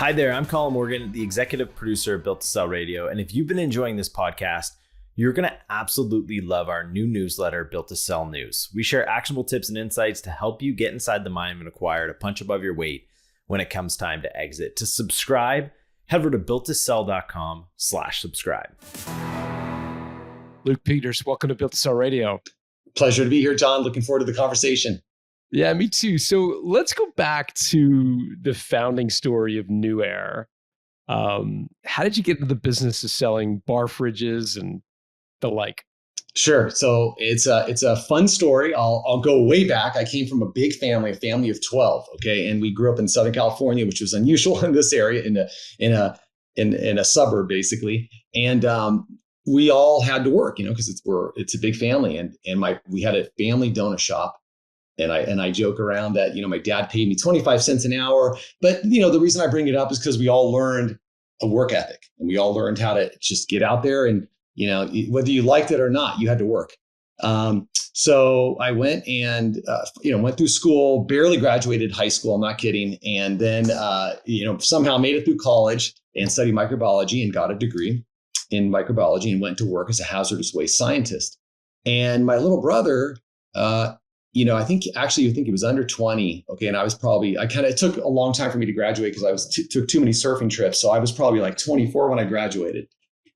Hi there, I'm Colin Morgan, the executive producer of Built to Sell Radio. And if you've been enjoying this podcast, you're going to absolutely love our new newsletter, Built to Sell News. We share actionable tips and insights to help you get inside the mind of an acquirer to punch above your weight when it comes time to exit. To subscribe, head over to builttosell.com/subscribe. Luke Peters, welcome to Built to Sell Radio. Pleasure to be here, John. Looking forward to the conversation. Yeah, me too. So let's go back to the founding story of NewAir. How did you get into the business of selling bar fridges and the like? Sure. So it's a fun story. I'll go way back. I came from a big family, a family of 12. Okay, and we grew up in Southern California, which was unusual in this area, in a suburb basically. And we all had to work, because it's a big family, and we had a family donut shop. And I joke around that, my dad paid me 25 cents an hour. But, the reason I bring it up is because we all learned a work ethic, and we all learned how to just get out there and, whether you liked it or not, you had to work. So I went and, went through school, barely graduated high school. I'm not kidding. And then, somehow made it through college and studied microbiology and got a degree in microbiology and went to work as a hazardous waste scientist. And my little brother, I think he was under 20. Okay. And it took a long time for me to graduate because took too many surfing trips. So I was probably like 24 when I graduated,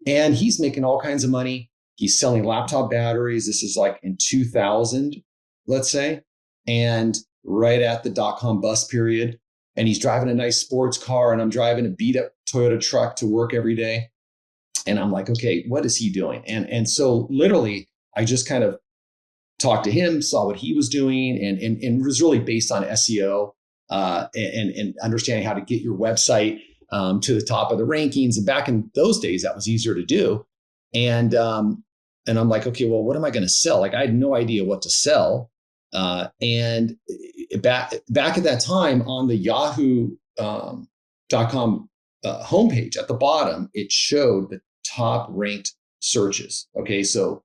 and he's making all kinds of money. He's selling laptop batteries. This is like in 2000, let's say, and right at the .com bust period. And he's driving a nice sports car, and I'm driving a beat up Toyota truck to work every day. And I'm like, okay, what is he doing? And so literally I just kind of talked to him, saw what he was doing, and was really based on SEO and understanding how to get your website to the top of the rankings. And back in those days, that was easier to do. And I'm like, okay, well, what am I going to sell? Like, I had no idea what to sell. And back at that time on the Yahoo.com homepage at the bottom, it showed the top ranked searches. Okay, so.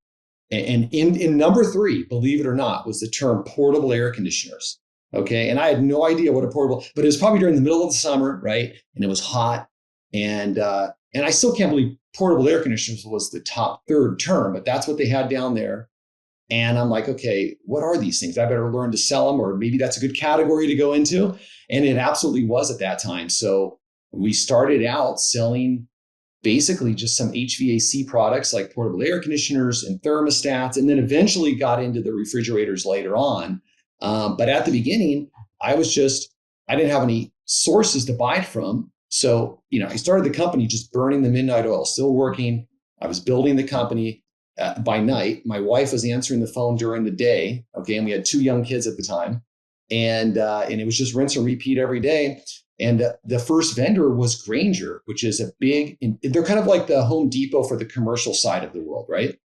And in number 3, believe it or not, was the term portable air conditioners. Okay. And I had no idea what but it was probably during the middle of the summer, right? And it was hot. And I still can't believe portable air conditioners was the top 3rd term, but that's what they had down there. And I'm like, okay, what are these things? I better learn to sell them, or maybe that's a good category to go into. And it absolutely was at that time. So we started out selling basically just some HVAC products like portable air conditioners and thermostats, and then eventually got into the refrigerators later on. But at the beginning, I didn't have any sources to buy it from. So, I started the company just burning the midnight oil, still working. I was building the company by night. My wife was answering the phone during the day. Okay. And we had 2 young kids at the time. And it was just rinse and repeat every day. And the first vendor was Granger, which is they're kind of like the Home Depot for the commercial side of the world, right?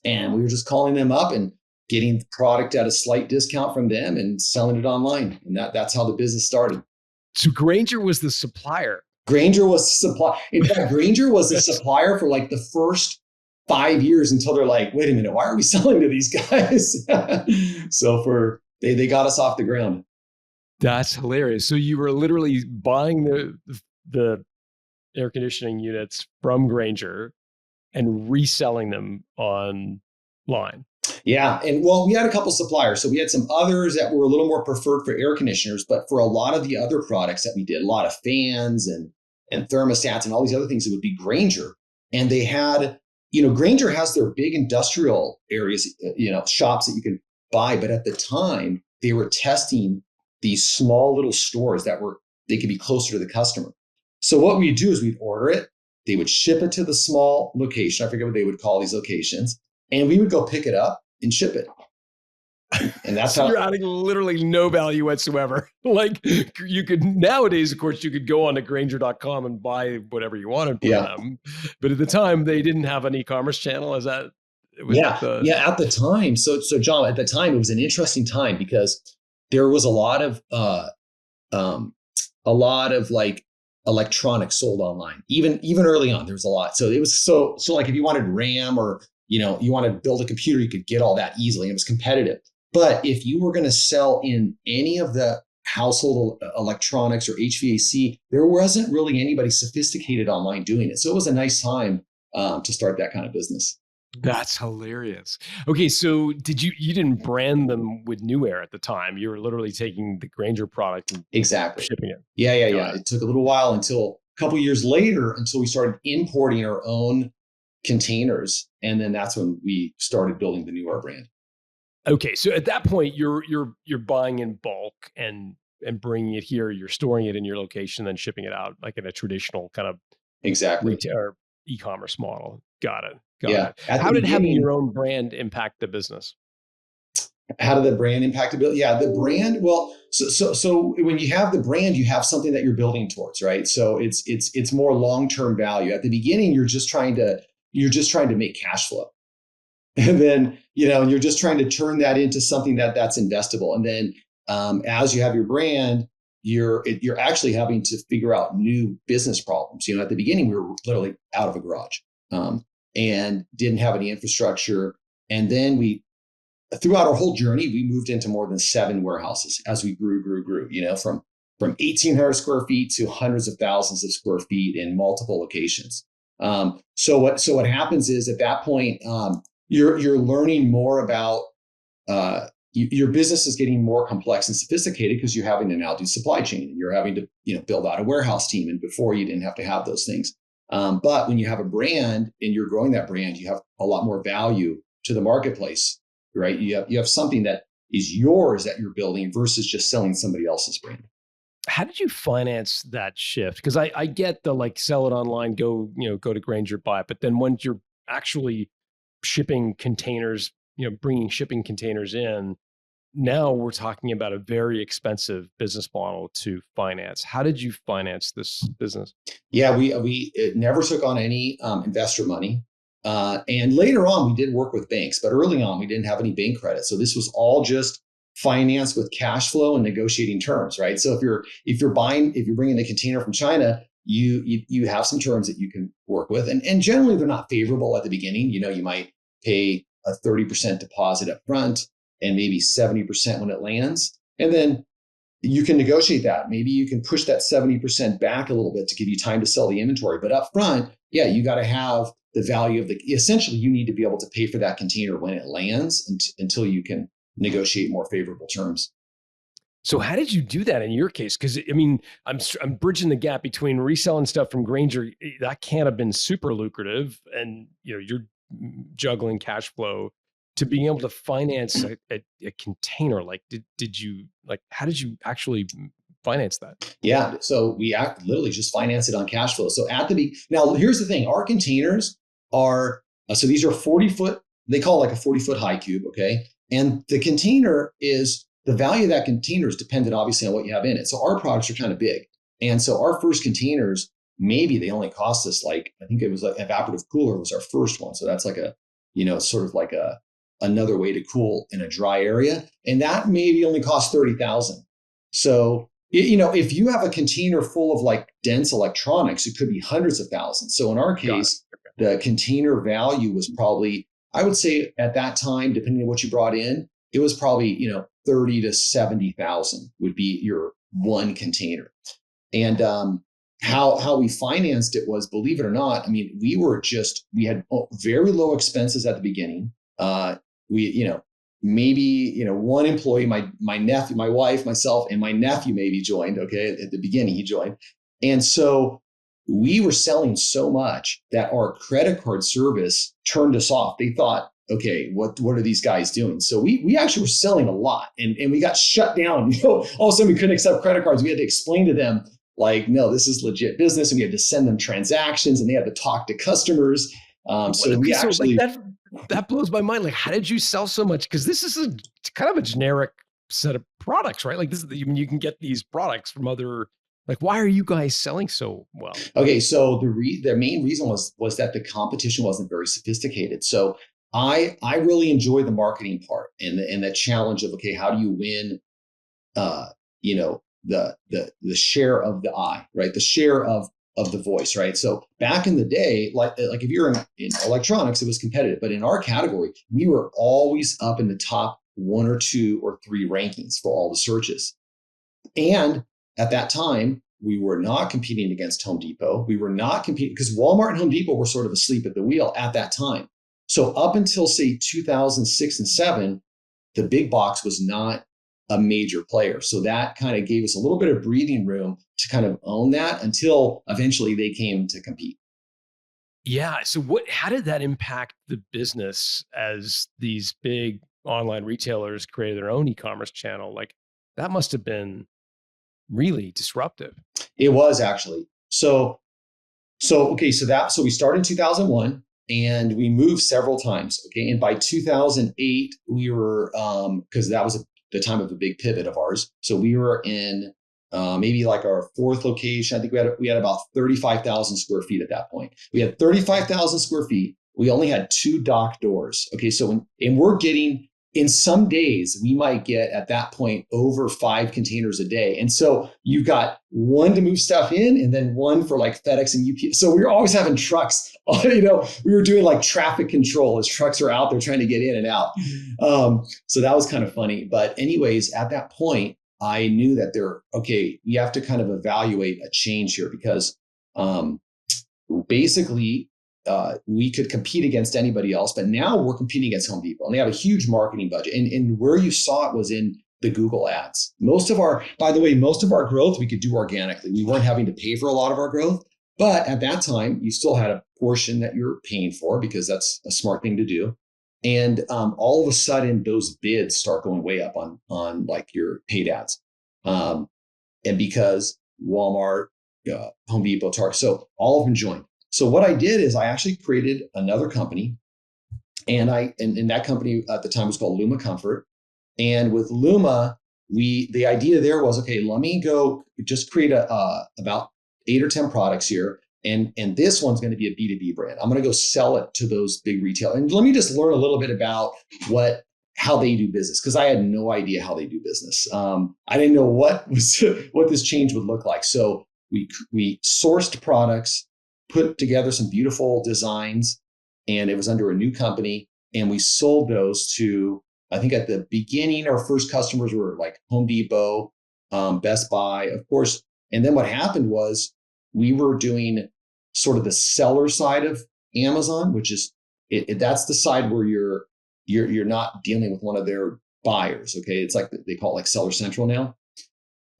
And we were just calling them up and getting the product at a slight discount from them and selling it online. And that's how the business started. So Granger was the supplier. Granger was the supplier. In fact, Granger was the supplier for like the first 5 years until they're like, wait a minute, why are we selling to these guys? So they got us off the ground. That's hilarious. So you were literally buying the air conditioning units from Granger and reselling them online. Yeah. And we had a couple suppliers. So we had some others that were a little more preferred for air conditioners, but for a lot of the other products that we did, a lot of fans and thermostats and all these other things, it would be Granger. And they had, Granger has their big industrial areas, shops that you can buy. But at the time, they were testing these small little stores they could be closer to the customer. So what we'd do is we'd order it. They would ship it to the small location. I forget what they would call these locations. And we would go pick it up and ship it. And that's so how you're adding literally no value whatsoever. Like you could nowadays, of course, you could go on to Granger.com and buy whatever you wanted from them. But at the time, they didn't have an e-commerce channel. Is that? At the time. So John, at the time, it was an interesting time because there was a lot of like electronics sold online. Even early on, there was a lot. So it was so like if you wanted RAM or you wanted to build a computer, you could get all that easily. It was competitive. But if you were going to sell in any of the household electronics or HVAC, there wasn't really anybody sophisticated online doing it. So it was a nice time to start that kind of business. That's hilarious. Okay, so you didn't brand them with NewAir at the time. You were literally taking the Granger product and Exactly. shipping it. Yeah. It took a little while until a couple years later until we started importing our own containers, and then that's when we started building the NewAir brand. Okay, so at that point, you're buying in bulk and bringing it here. You're storing it in your location, then shipping it out like in a traditional kind of Exactly. retail or e-commerce model. Got it. How did having your own brand impact the business? How did the brand impact the build? Yeah, the brand. Well, so when you have the brand, you have something that you're building towards, right? So it's more long-term value. At the beginning, you're just trying to make cash flow. And then, you're just trying to turn that into something that's investable. And then as you have your brand, you're actually having to figure out new business problems. At the beginning, we were literally out of a garage and didn't have any infrastructure. And then throughout our whole journey, we moved into more than 7 warehouses as we grew, from 1,800 square feet to hundreds of thousands of square feet in multiple locations. So what happens is at that point, you're learning more about your business is getting more complex and sophisticated because you're having to now do supply chain and you're having to build out a warehouse team. And before you didn't have to have those things. But when you have a brand and you're growing that brand, you have a lot more value to the marketplace, right? You have something that is yours that you're building versus just selling somebody else's brand. How did you finance that shift? Because I get the sell it online, go to Granger, buy it. But then once you're actually shipping containers, bringing shipping containers in, now we're talking about a very expensive business model to finance. How did you finance this business? Yeah, we never took on any investor money. And later on, we did work with banks, but early on, we didn't have any bank credit. So this was all just finance with cash flow and negotiating terms, right? So if you're bringing a container from China, you have some terms that you can work with, and generally they're not favorable at the beginning. You might pay a 30% deposit up front and maybe 70% when it lands, and then you can negotiate that. Maybe you can push that 70% back a little bit to give you time to sell the inventory. But up front, yeah, you got to have the value of essentially you need to be able to pay for that container when it lands until you can negotiate more favorable terms. So how did you do that in your case? Because I'm bridging the gap between reselling stuff from Granger. That can't have been super lucrative, and you're juggling cash flow to being able to finance a container. How did you actually finance that? Yeah, so we literally just finance it on cash flow. So now here's the thing: our containers are so these are 40-foot. They call it like a 40-foot high cube, okay? And the container is. The value of that container is dependent, obviously, on what you have in it. So our products are kind of big. And so our first containers, maybe they only cost us I think it was like evaporative cooler was our first one. So that's like sort of like another way to cool in a dry area. And that maybe only cost $30,000. So, if you have a container full of dense electronics, it could be hundreds of thousands. So in our case, the container value was probably, I would say at that time, depending on what you brought in, it was probably, 30 to 70,000 would be your one container. And how we financed it was, believe it or not, we had very low expenses at the beginning. Maybe one employee, my nephew, my wife, myself, and my nephew maybe joined. Okay, at the beginning he joined, and so we were selling so much that our credit card service turned us off. They thought, okay, what are these guys doing? So we actually were selling a lot, and we got shut down. All of a sudden we couldn't accept credit cards. We had to explain to them no, this is legit business, and we had to send them transactions, and they had to talk to customers. That blows my mind. How did you sell so much? Because this is kind of a generic set of products, right? You can get these products from other. Why are you guys selling so well? Okay, so the main reason was that the competition wasn't very sophisticated. So I really enjoy the marketing part and the challenge of, okay, how do you win, the share of the eye, right? The share of the voice, right? So back in the day, like if you're in electronics, it was competitive, but in our category, we were always up in the top 1 or 2 or 3 rankings for all the searches. And at that time, we were not competing against Home Depot. We were not competing because Walmart and Home Depot were sort of asleep at the wheel at that time. So up until say 2006 and 7, the big box was not a major player. So that kind of gave us a little bit of breathing room to kind of own that until eventually they came to compete. Yeah. So how did that impact the business as these big online retailers created their own e-commerce channel? Like that must have been really disruptive. It was actually. So we started in 2001 and we moved several times. Okay. And by 2008, we were, because that was the time of the big pivot of ours. So we were in maybe like our fourth location. I think we had about 35,000 square feet at that point. We had 35,000 square feet. We only had 2 dock doors. Okay. So, and we're getting, in some days, we might get at that point over 5 containers a day. And so you've got one to move stuff in and then one for like FedEx and UPS. So we were always having trucks, we were doing like traffic control as trucks are out there trying to get in and out. So that was kind of funny. But anyways, at that point, I knew that we have to kind of evaluate a change here because basically, we could compete against anybody else, but now we're competing against Home Depot and they have a huge marketing budget. And where you saw it was in the Google ads. Most of our growth we could do organically. We weren't having to pay for a lot of our growth, but at that time you still had a portion that you're paying for because that's a smart thing to do. And all of a sudden those bids start going way up on like your paid ads. And because Walmart, Home Depot, Target, so all of them joined. So what I did is I actually created another company, and that company at the time was called Luma Comfort. And with Luma, the idea there was, okay, let me go just create about 8 or 10 products here, and this one's going to be a B2B brand. I'm going to go sell it to those big retailers, and let me just learn a little bit about how they do business because I had no idea how they do business. I didn't know what this change would look like. So we sourced products, put together some beautiful designs, and it was under a new company. And we sold those to, I think at the beginning, our first customers were like Home Depot, Best Buy, of course. And then what happened was we were doing sort of the seller side of Amazon, which is, that's the side where you're not dealing with one of their buyers. Okay. It's like, they call it like Seller Central now.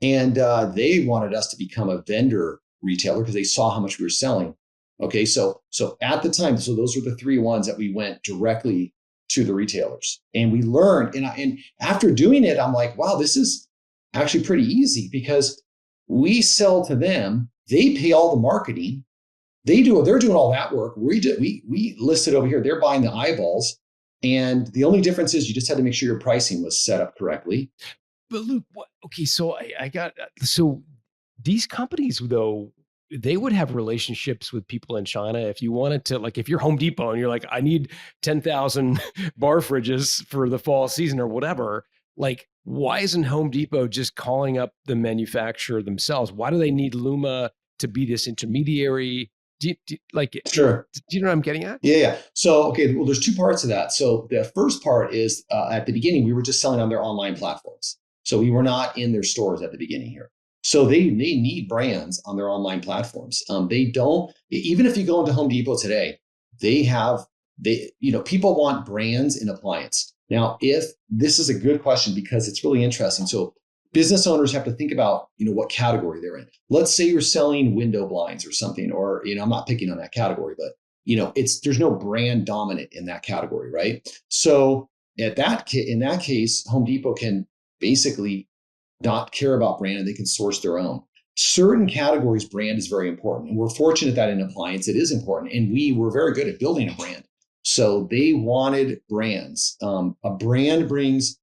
And they wanted us to become a vendor retailer because they saw how much we were selling. Okay, so at the time, so those were the 3 ones that we went directly to the retailers, and we learned. And after doing it, I'm like, wow, this is actually pretty easy because we sell to them, they pay all the marketing, they're doing all that work. We list it over here, they're buying the eyeballs, and the only difference is you just had to make sure your pricing was set up correctly. But Luke, okay, so so these companies though, they would have relationships with people in China. If you wanted to, like, if you're Home Depot and you're like, I need 10,000 bar fridges for the fall season or whatever, like, why isn't Home Depot just calling up the manufacturer themselves? Why do they need Luma to be this intermediary? Sure. Do you know what I'm getting at? Yeah. So, okay, well, there's 2 parts to that. So the first part is at the beginning, we were just selling on their online platforms. So we were not in their stores at the beginning here. So they need brands on their online platforms. They don't, even if you go into Home Depot today, people want brands in appliance. Now, if this is a good question because it's really interesting. So business owners have to think about, what category they're in. Let's say you're selling window blinds or something, or, I'm not picking on that category, but there's no brand dominant in that category, right? So in that case, Home Depot can basically not care about brand and they can source their own. Certain categories, brand is very important. And we're fortunate that in appliance, it is important. And we were very good at building a brand. So they wanted brands. A brand brings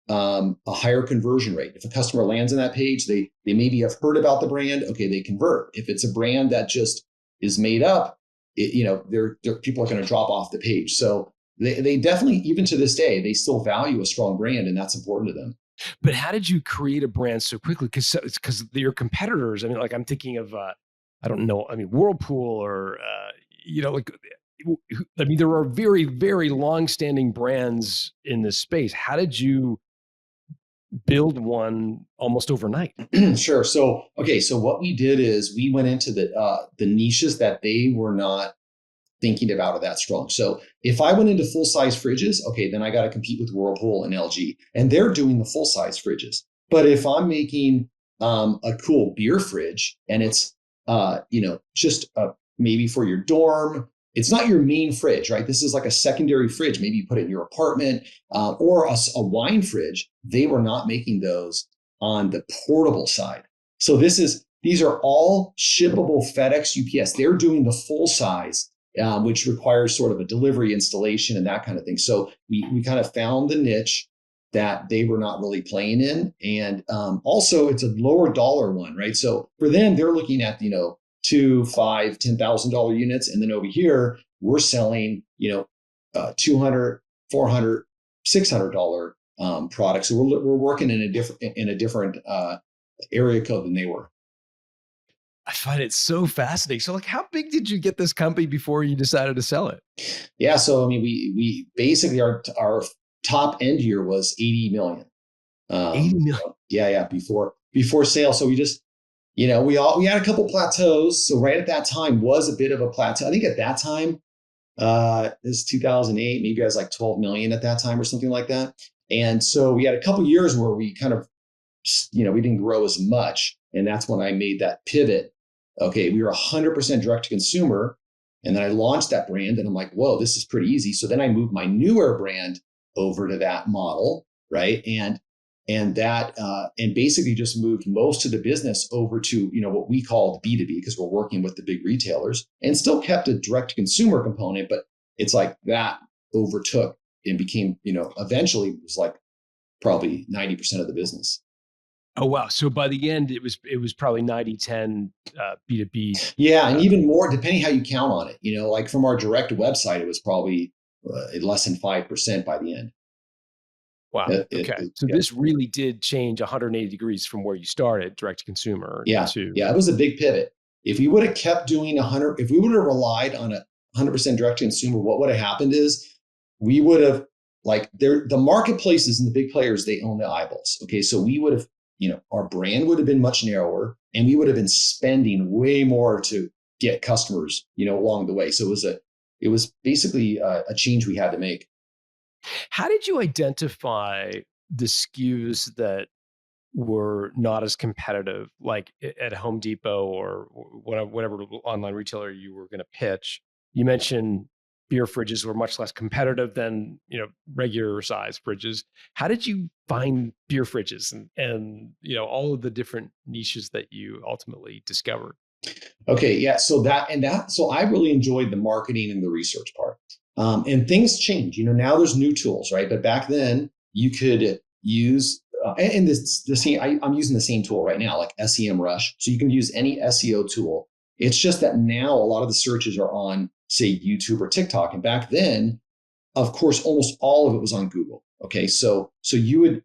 a higher conversion rate. If a customer lands on that page, they maybe have heard about the brand. Okay, they convert. If it's a brand that just is made up, people are going to drop off the page. So they definitely, even to this day, they still value a strong brand, and that's important to them. But how did you create a brand so quickly? Because your competitors, I mean, like I'm thinking of, I don't know, I mean, Whirlpool or, there are very, very long-standing brands in this space. How did you build one almost overnight? Sure. So, okay. So what we did is we went into the niches that they were not thinking about it that strong. So if I went into full size fridges, okay, then I got to compete with Whirlpool and LG, and they're doing the full size fridges. But if I'm making a cool beer fridge and it's just maybe for your dorm, it's not your main fridge, right? This is like a secondary fridge. Maybe you put it in your apartment or a wine fridge. They were not making those on the portable side. So these are all shippable FedEx, UPS. They're doing the full size, which requires sort of a delivery installation and that kind of thing. So we kind of found the niche that they were not really playing in. And also it's a lower dollar one, right? So for them, they're looking at, $2, $5, $10,000 units. And then over here, we're selling, $200, $400, $600 products. So we're working in a different area code than they were. I find it so fascinating. So like, how big did you get this company before you decided to sell it? Yeah. So, I mean, we basically, our top end year was 80 million. 80 million. Yeah. Before sale. So we just, we had a couple plateaus. So right at that time was a bit of a plateau. I think at that time, this is 2008, maybe I was like 12 million at that time or something like that. And so we had a couple years where we kind of, we didn't grow as much. And that's when I made that pivot. Okay, we were 100% direct to consumer. And then I launched that brand and I'm like, whoa, this is pretty easy. So then I moved my NewAir brand over to that model, right? And basically just moved most of the business over to, what we called B2B, because we're working with the big retailers, and still kept a direct to consumer component, but it's like that overtook and became, eventually it was like probably 90% of the business. Oh, wow. So by the end, it was probably 90-10 B2B. Yeah. And even more, depending how you count on it, like from our direct website, it was probably less than 5% by the end. Wow. Okay. So this really did change 180 degrees from where you started, direct to consumer. Yeah. Yeah. It was a big pivot. If we would have kept doing if we would have relied on 100% direct to consumer, what would have happened is we would have, the marketplaces and the big players, they own the eyeballs. Okay. So we would have, our brand would have been much narrower and we would have been spending way more to get customers, along the way. So it was basically a change we had to make. How did you identify the SKUs that were not as competitive, like at Home Depot or whatever online retailer you were going to pitch? You mentioned beer fridges were much less competitive than, regular size fridges. How did you find beer fridges and all of the different niches that you ultimately discovered? Okay. Yeah. So I really enjoyed the marketing and the research part. And things change, now there's new tools, right? But back then you could use, and I'm using the same tool right now, like SEMrush. So you can use any SEO tool. It's just that now a lot of the searches are on, say, YouTube or TikTok. And back then, of course, almost all of it was on Google. Okay. So you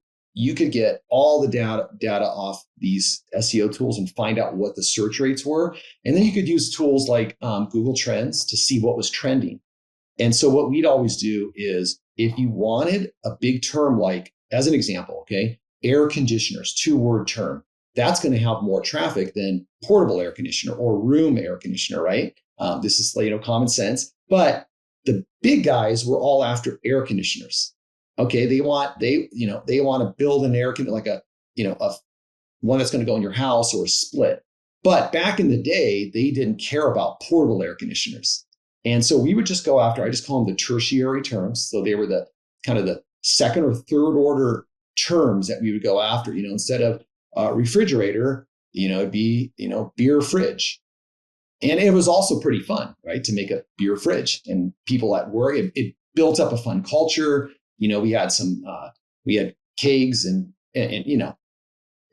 could get all the data off these SEO tools and find out what the search rates were. And then you could use tools like Google Trends to see what was trending. And so what we'd always do is if you wanted a big term, like as an example, okay, air conditioners, 2-word term, that's going to have more traffic than portable air conditioner or room air conditioner, right? This is, common sense. But the big guys were all after air conditioners. Okay, they want to build an air conditioner, like a one that's going to go in your house or a split. But back in the day, they didn't care about portable air conditioners. And so we would just go after, I just call them the tertiary terms. So they were the kind of the second or third order terms that we would go after, instead of refrigerator, it'd be, beer fridge. And it was also pretty fun, right? To make a beer fridge, and people at work, it built up a fun culture. We had we had kegs and beer.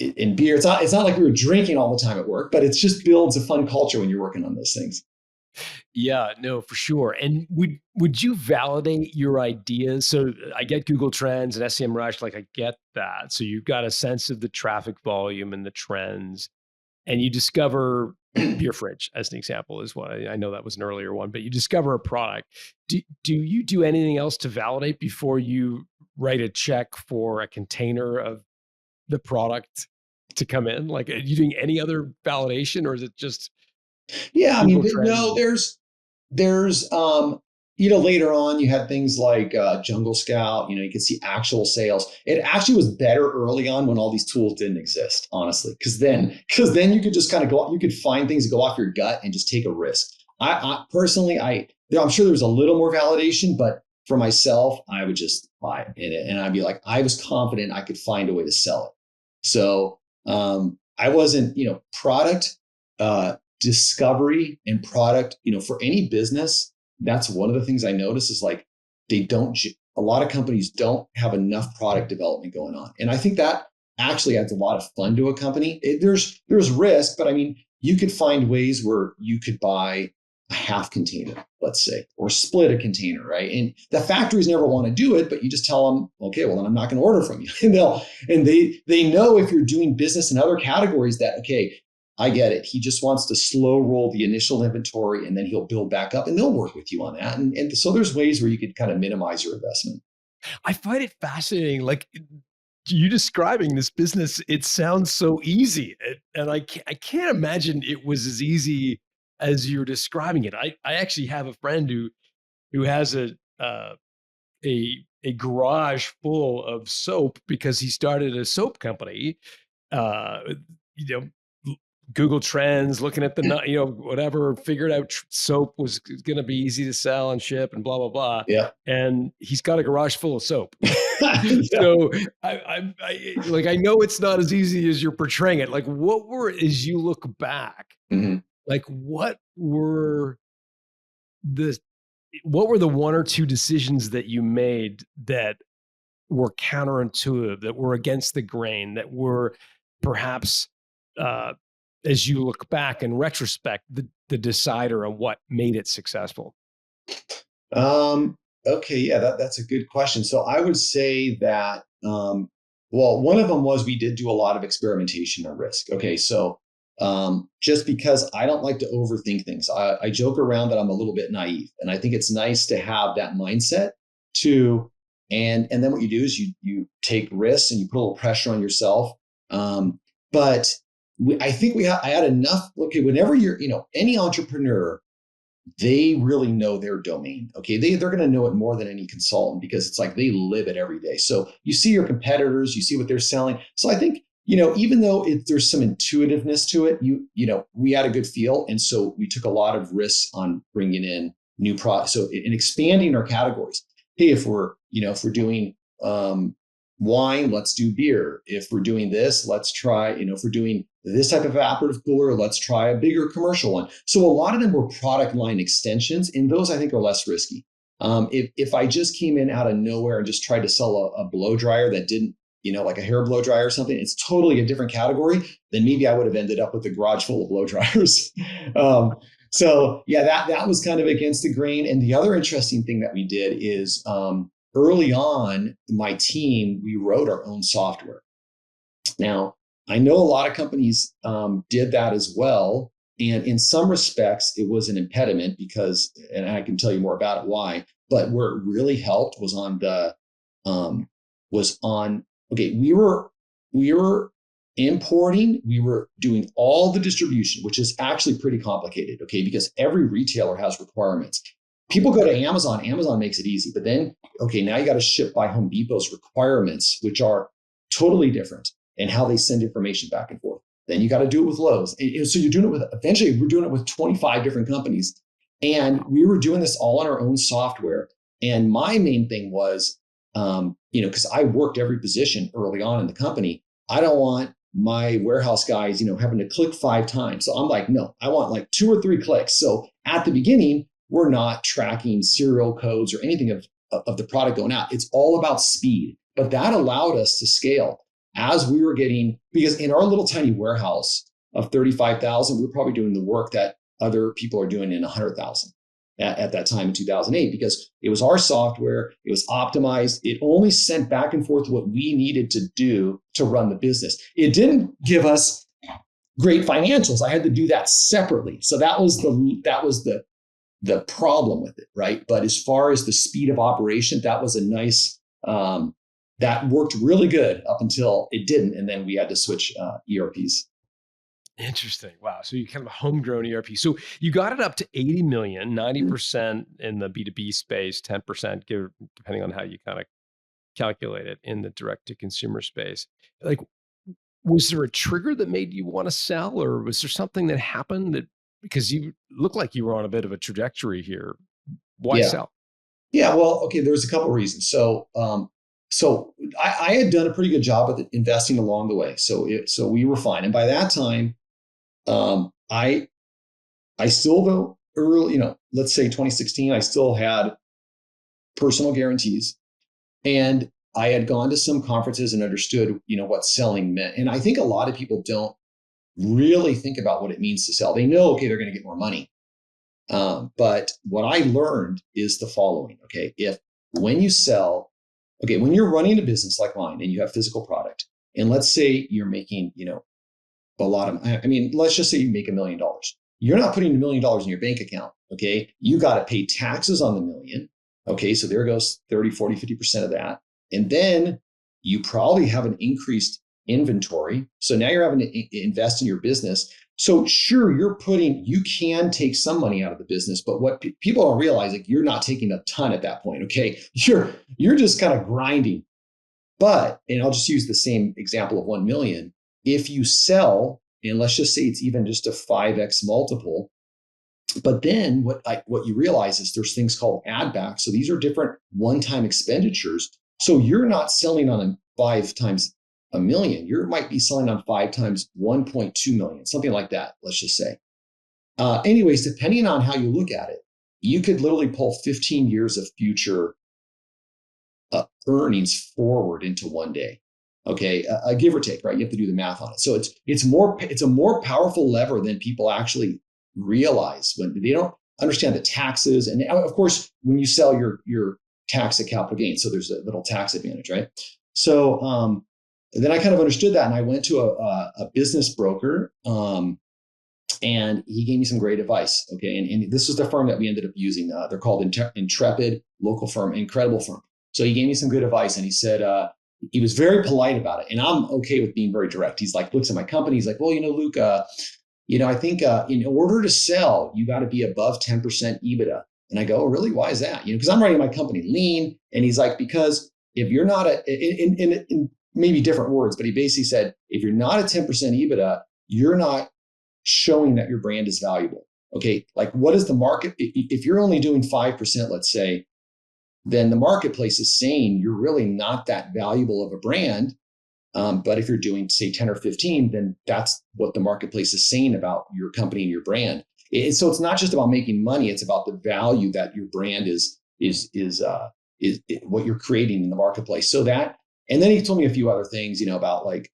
It's not like we were drinking all the time at work, but it just builds a fun culture when you're working on those things. Yeah, no, for sure. And would you validate your ideas? So I get Google Trends and SEMrush, like I get that. So you've got a sense of the traffic volume and the trends, and you discover beer fridge as an example is what I know that was an earlier one, but you discover a product. Do you do anything else to validate before you write a check for a container of the product to come in? Like, are you doing any other validation, or is it just Yeah, I mean, Google Trends? no, there's later on you had things like Jungle Scout. You could see actual sales. It actually was better early on when all these tools didn't exist, honestly, because then you could just kind of go, you could find things that go off your gut and just take a risk. I personally, I'm sure there was a little more validation, but for myself, I would just buy it, and I'd be like, I was confident I could find a way to sell it. So I wasn't, product discovery and product, for any business. That's one of the things I notice is like a lot of companies don't have enough product development going on. And I think that actually adds a lot of fun to a company. There's risk, but I mean, you could find ways where you could buy a half container, let's say, or split a container, right? And the factories never want to do it, but you just tell them, okay, well, then I'm not going to order from you. And they know if you're doing business in other categories that, okay, I get it. He just wants to slow roll the initial inventory and then he'll build back up, and they'll work with you on that. And so there's ways where you could kind of minimize your investment. I find it fascinating. Like, you describing this business, it sounds so easy. And I can't imagine it was as easy as you're describing it. I actually have a friend who has a garage full of soap because he started a soap company. You know, Google Trends, looking at the whatever, figured out soap was going to be easy to sell and ship and blah blah blah. Yeah. And he's got a garage full of soap. Yeah. So I know it's not as easy as you're portraying it. Like, as you look back, Mm-hmm. like what were the one or two decisions that you made that were counterintuitive, that were against the grain, that were perhaps as you look back in retrospect, the decider on what made it successful? Okay, yeah, that's a good question. So I would say that, well, one of them was we did do a lot of experimentation and risk. Okay, so just because I don't like to overthink things, I joke around that I'm a little bit naive, and I think it's nice to have that mindset too. And then what you do is you take risks and you put a little pressure on yourself. But I think I had enough. Okay, whenever you're, any entrepreneur, they really know their domain. Okay, they're going to know it more than any consultant because it's like they live it every day. So you see your competitors, you see what they're selling. So I think, even though there's some intuitiveness to it, we had a good feel, and so we took a lot of risks on bringing in new products. So in expanding our categories, hey, if we're doing wine, let's do beer. If we're doing this, let's try, if we're doing this type of evaporative cooler, let's try a bigger commercial one. So a lot of them were product line extensions, and those I think are less risky. If I just came in out of nowhere and just tried to sell a blow dryer that didn't, like a hair blow dryer or something, it's totally a different category, then maybe I would have ended up with a garage full of blow dryers. So yeah, that was kind of against the grain. And the other interesting thing that we did is early on, my team, we wrote our own software. Now, I know a lot of companies did that as well. And in some respects, it was an impediment because, and I can tell you more about it, why, but where it really helped was we were importing, we were doing all the distribution, which is actually pretty complicated, okay, because every retailer has requirements. People go to Amazon makes it easy, but then, okay, now you got to ship by Home Depot's requirements, which are totally different, and how they send information back and forth. Then you got to do it with Lowe's. So you're doing it eventually we're doing it with 25 different companies. And we were doing this all on our own software. And my main thing was, because I worked every position early on in the company, I don't want my warehouse guys, having to click 5 times. So I'm like, no, I want like 2 or 3 clicks. So at the beginning, we're not tracking serial codes or anything of the product going out. It's all about speed. But that allowed us to scale as we were getting, because in our little tiny warehouse of 35,000, we're probably doing the work that other people are doing in 100,000 at that time in 2008, because it was our software, it was optimized. It only sent back and forth what we needed to do to run the business. It didn't give us great financials. I had to do that separately. So that was the problem with it, right? But as far as the speed of operation, that was a nice that worked really good up until it didn't. And then we had to switch ERPs. Interesting. Wow. So you kind of a homegrown ERP. So you got it up to 80 million, 90% in the B2B space, 10% depending on how you kind of calculate it in the direct to consumer space. Like, was there a trigger that made you want to sell, or was there something that happened that, because you look like you were on a bit of a trajectory here? Why Yeah. sell? Yeah. Well, okay. There's a couple of reasons. So I had done a pretty good job of investing along the way. So we were fine. And by that time, I still, though, early, let's say 2016, I still had personal guarantees, and I had gone to some conferences and understood, what selling meant. And I think a lot of people don't really think about what it means to sell. They know, okay, they're going to get more money. But what I learned is the following. Okay. When you sell, okay, when you're running a business like mine and you have physical product, and let's say you're making, a lot of, let's just say you make $1 million. You're not putting $1 million in your bank account. Okay. You got to pay taxes on the million. Okay. So there goes 30, 40, 50% of that. And then you probably have an increased inventory. So now you're having to invest in your business. So sure, you can take some money out of the business, but what people don't realize, like, you're not taking a ton at that point. Okay. You're just kind of grinding. But, and I'll just use the same example of 1 million. If you sell, and let's just say it's even just a 5x multiple, but then what you realize is there's things called add backs. So these are different one-time expenditures. So you're not selling on 5 times $1 million. You might be selling on 5 times 1.2 million, something like that, let's just say. Anyways, depending on how you look at it, you could literally pull 15 years of future earnings forward into one day. Okay, give or take, right? You have to do the math on it. So it's a more powerful lever than people actually realize when they don't understand the taxes. And of course, when you sell, your tax at capital gains, so there's a little tax advantage, right? So then I kind of understood that, and I went to a business broker, and he gave me some great advice. Okay, and this was the firm that we ended up using. They're called Intrepid, local firm, incredible firm. So he gave me some good advice, and he said, he was very polite about it. And I'm okay with being very direct. He's like, looks at my company. He's like, well, Luke, I think in order to sell, you got to be above 10% EBITDA. And I go, oh, really? Why is that? Because I'm running my company lean. And he's like, because if you're not in maybe different words, but he basically said, if you're not at 10% EBITDA, you're not showing that your brand is valuable. Okay. Like, what is the market? If you're only doing 5%, let's say, then the marketplace is saying you're really not that valuable of a brand. But if you're doing, say, 10 or 15, then that's what the marketplace is saying about your company and your brand. So it's not just about making money; it's about the value that your brand is what you're creating in the marketplace. So that, and then he told me a few other things, about like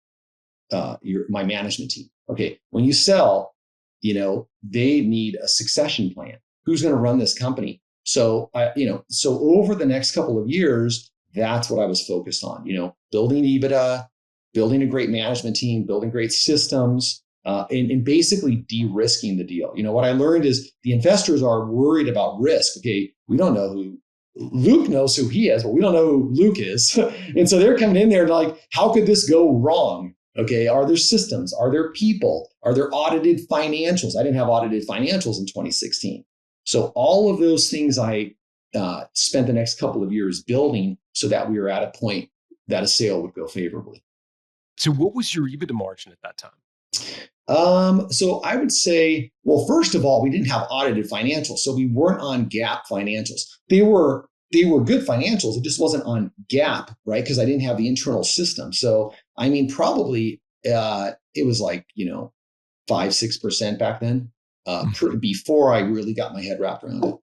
my management team. Okay, when you sell, they need a succession plan. Who's going to run this company? So, so over the next couple of years, that's what I was focused on, building EBITDA, building a great management team, building great systems, and basically de-risking the deal. What I learned is the investors are worried about risk. Okay, we don't know who Luke knows who he is, but we don't know who Luke is. And so they're coming in there like, how could this go wrong? Okay, are there systems? Are there people? Are there audited financials? I didn't have audited financials in 2016. So all of those things I spent the next couple of years building so that we were at a point that a sale would go favorably. So what was your EBITDA margin at that time? So I would say, well, first of all, we didn't have audited financials. So we weren't on GAAP financials. They were good financials. It just wasn't on GAAP, right? Because I didn't have the internal system. So, probably it was like, 5-6% back then. Before I really got my head wrapped around it.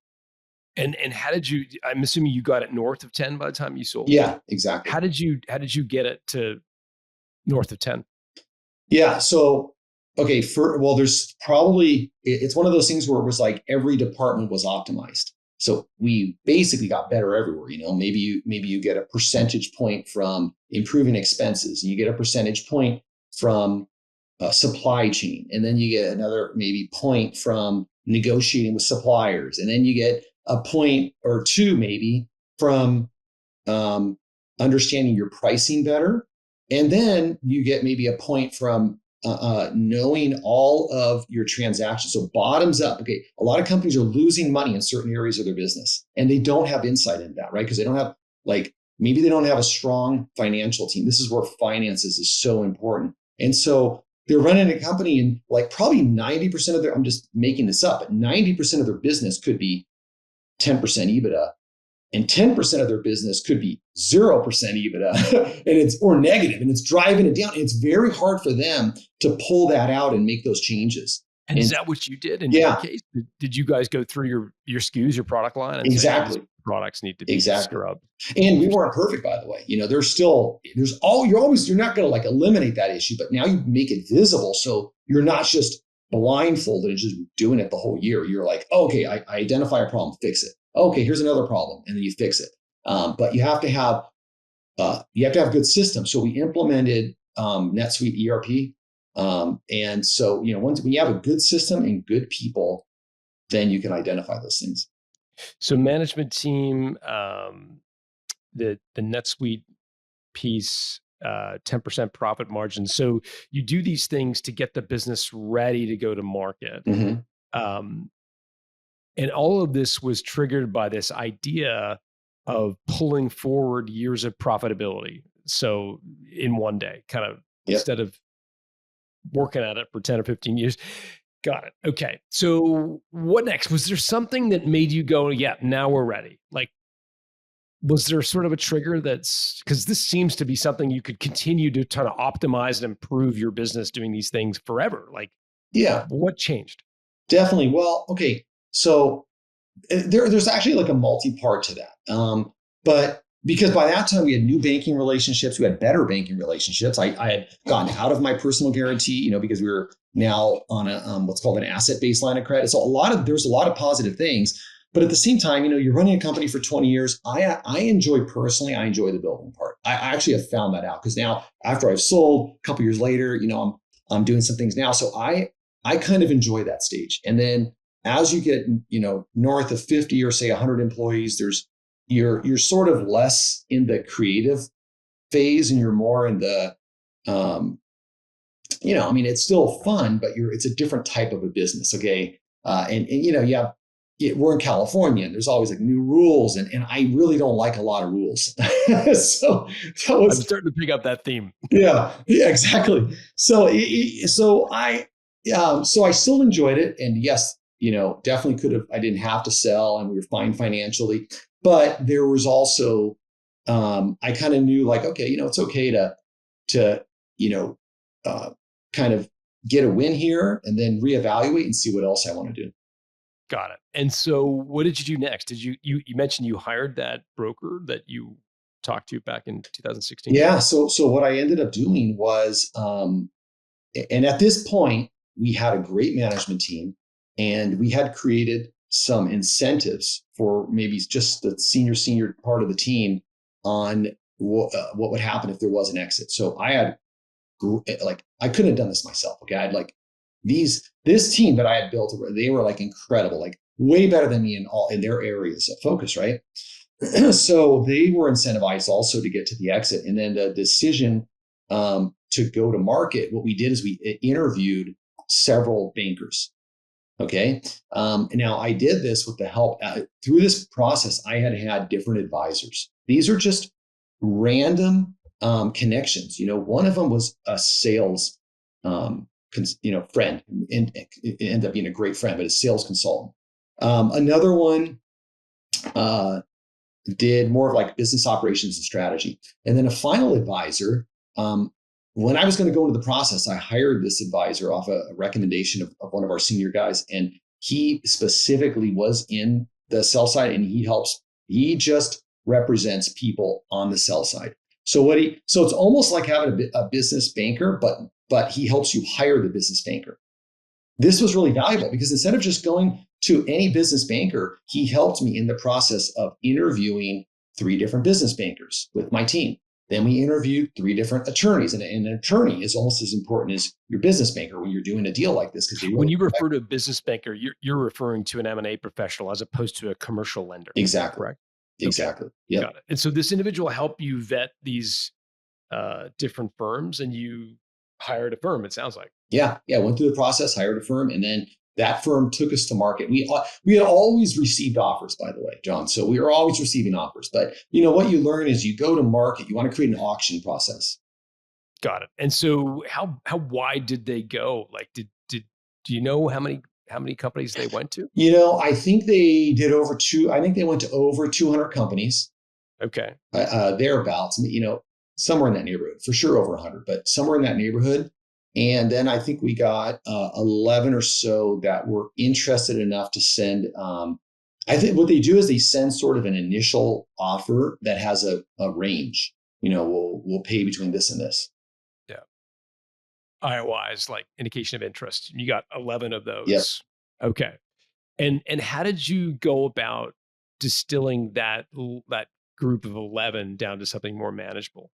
And how did you? I'm assuming you got it north of 10 by the time you sold. Yeah, exactly. How did you get it to north of 10? Yeah. So okay. There's probably it's one of those things where it was like every department was optimized. So we basically got better everywhere. Maybe you get a percentage point from improving expenses, and you get a percentage point from supply chain. And then you get another maybe point from negotiating with suppliers. And then you get a point or two maybe from understanding your pricing better. And then you get maybe a point from knowing all of your transactions. So bottoms up. Okay, a lot of companies are losing money in certain areas of their business, and they don't have insight into that, right? Because they don't have maybe they don't have a strong financial team. This is where finances is so important. And so they're running a company, and probably 90% of I'm just making this up, but 90% of their business could be 10% EBITDA. And 10% of their business could be 0% EBITDA or negative, and it's driving it down. It's very hard for them to pull that out and make those changes. And is that what you did in your case? Did you guys go through your SKUs, your product line, and exactly say, products need to be scrubbed? And we weren't perfect, by the way. You're not going to eliminate that issue, but now you make it visible. So you're not just blindfolded and just doing it the whole year. You're like, okay, I identify a problem, fix it. Okay, here's another problem, and then you fix it. But you have to have good systems. So we implemented NetSuite ERP, and so once when you have a good system and good people, then you can identify those things. So management team, the NetSuite piece, 10% profit margin. So you do these things to get the business ready to go to market. Mm-hmm. And all of this was triggered by this idea of pulling forward years of profitability. So in one day, kind of instead of working at it for 10 or 15 years. Got it. Okay. So what next? Was there something that made you go, yeah, now we're ready? Was there sort of a trigger because this seems to be something you could continue to try to optimize and improve your business doing these things forever? What changed? Definitely. Well, okay. So there's actually a multi-part to that. But because by that time we had new banking relationships, we had better banking relationships. I had gotten out of my personal guarantee, because we were now on a what's called an asset-based line of credit. So there's a lot of positive things. But at the same time, you're running a company for 20 years. I enjoy the building part. I actually have found that out because now after I've sold a couple years later, I'm doing some things now. So I kind of enjoy that stage. And then as you get, north of 50 or say 100 employees, you're sort of less in the creative phase and you're more in the, it's still fun, but it's a different type of a business. Okay. We're in California and there's always new rules and I really don't like a lot of rules. So I'm starting to pick up that theme. Yeah, exactly. So I still enjoyed it. And yes, definitely I didn't have to sell and we were fine financially, but there was also, I kind of knew okay, it's okay to kind of get a win here and then reevaluate and see what else I want to do. Got it. And so what did you do next? Did you mentioned you hired that broker that you talked to back in 2016? Yeah. So what I ended up doing was, and at this point we had a great management team and we had created some incentives for maybe just the senior part of the team on what would happen if there was an exit. So I had I couldn't have done this myself. Okay. I had this team that I had built, they were incredible, way better than me in their areas of focus. Right. So they were incentivized also to get to the exit. And then the decision to go to market, what we did is we interviewed several bankers. Okay. Now I did this with the help through this process. I had different advisors. These are just random connections. One of them was a sales friend, and it ended up being a great friend, but a sales consultant. Another one did more of business operations and strategy. And then a final advisor, when I was going to go into the process, I hired this advisor off a recommendation of one of our senior guys. And he specifically was in the sell side and he just represents people on the sell side. So it's almost like having a business banker, but he helps you hire the business banker. This was really valuable because instead of just going to any business banker, he helped me in the process of interviewing 3 different business bankers with my team. Then we interviewed 3 different attorneys, and an attorney is almost as important as your business banker when you're doing a deal like this. Because when you refer to a business banker, you're referring to an M&A professional as opposed to a commercial lender. Exactly. Correct? Exactly. Okay. Yeah. Got it. And so this individual helped you vet these different firms, and you hired a firm, it sounds like. Yeah. Yeah. Went through the process, hired a firm, and then that firm took us to market. We had always received offers, by the way, John. So we were always receiving offers. But what you learn is you go to market, you want to create an auction process. Got it. And so how wide did they go? Like do you know how many companies they went to? I think they did I think they went to over 200 companies, Okay. thereabouts, somewhere in that neighborhood, for sure over 100, but somewhere in that neighborhood. And then I think we got 11 or so that were interested enough to send. I think what they do is they send sort of an initial offer that has a range. We'll pay between this and this. Yeah. IOIs, like indication of interest. You got 11 of those. Yep. Okay. And how did you go about distilling that group of 11 down to something more manageable?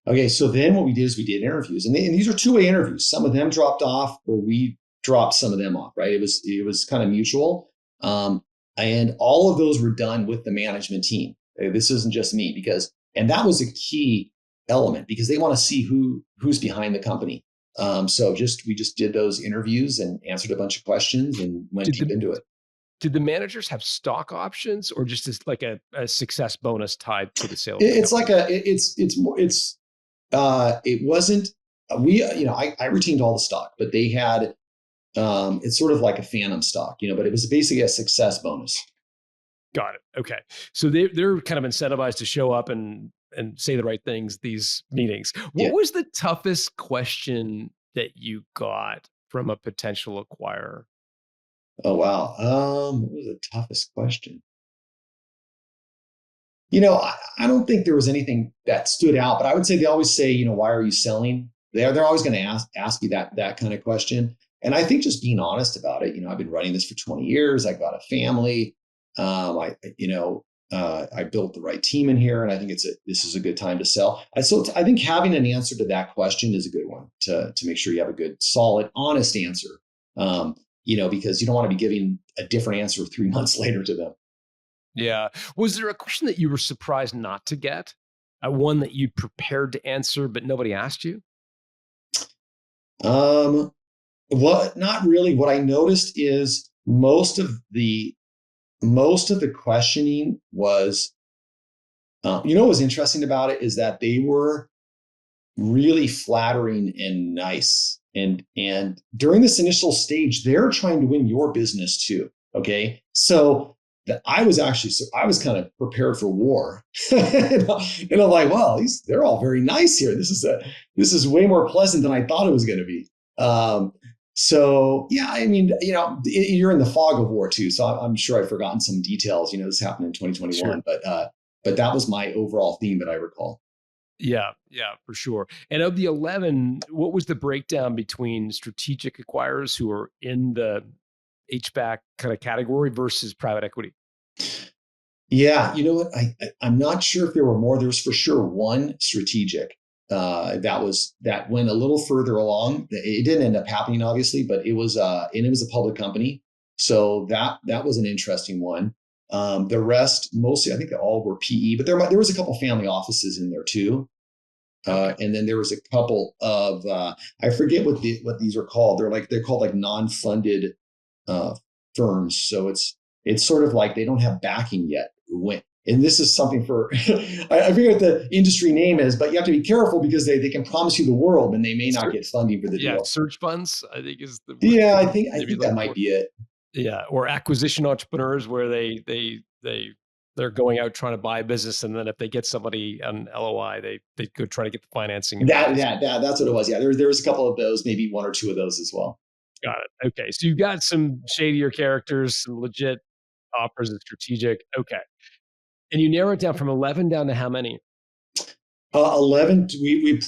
Okay, so then what we did is we did interviews, and these are two-way interviews. Some of them dropped off, or we dropped some of them off. Right? It was kind of mutual, and all of those were done with the management team. This isn't just me, and that was a key element because they want to see who's behind the company. So we just did those interviews and answered a bunch of questions and went deep into it. Did the managers have stock options, or just as like a success bonus tied to the sale? It's like it wasn't, I retained all the stock, but they had, it's sort of like a phantom stock, but it was basically a success bonus. Got it. Okay. So they're kind of incentivized to show up and say the right things, these meetings. What was the toughest question that you got from a potential acquirer? Oh, wow. What was the toughest question? I don't think there was anything that stood out, but I would say they always say, why are you selling? They're always going to ask you that kind of question. And I think just being honest about it, I've been running this for 20 years. I got a family. I built the right team in here, and I think this is a good time to sell. So I think having an answer to that question is a good one to make sure you have a good, solid, honest answer. Because you don't want to be giving a different answer 3 months later to them. Yeah. Was there a question that you were surprised not to get? One that you prepared to answer, but nobody asked you? Well, not really. What I noticed is most of the questioning was, what was interesting about it is that they were really flattering and nice. And during this initial stage, they're trying to win your business too. Okay. So I was kind of prepared for war. And I'm like, wow, they're all very nice here. This is way more pleasant than I thought it was going to be. So yeah, I mean, you're in the fog of war too. So I'm sure I've forgotten some details. This happened in 2021, sure. But that was my overall theme that I recall. Yeah, for sure. And of the 11, what was the breakdown between strategic acquirers who are in the HVAC kind of category versus private equity? Yeah, you know what? I'm not sure if there were more. There was for sure one strategic that went a little further along. It didn't end up happening, obviously, but it was a public company, so that was an interesting one. The rest, mostly, I think they all were PE, but there was a couple family offices in there too. And then there was a couple of I forget what these are called. They're called like non-funded firms. So it's sort of like they don't have backing yet. And this is something for I forget what the industry name is, but you have to be careful because they can promise you the world and they may not get funding for the deal. Yeah, search funds, I think is the word. Yeah, I think that might be it. Yeah, or acquisition entrepreneurs where they're going out trying to buy a business, and then if they get somebody on LOI, they go try to get the financing. That's what it was. Yeah, there was a couple of those, maybe one or two of those as well. Got it. Okay, so you've got some shadier characters, some legit offers and strategic. Okay, and you narrow it down from 11 down to how many? 11. We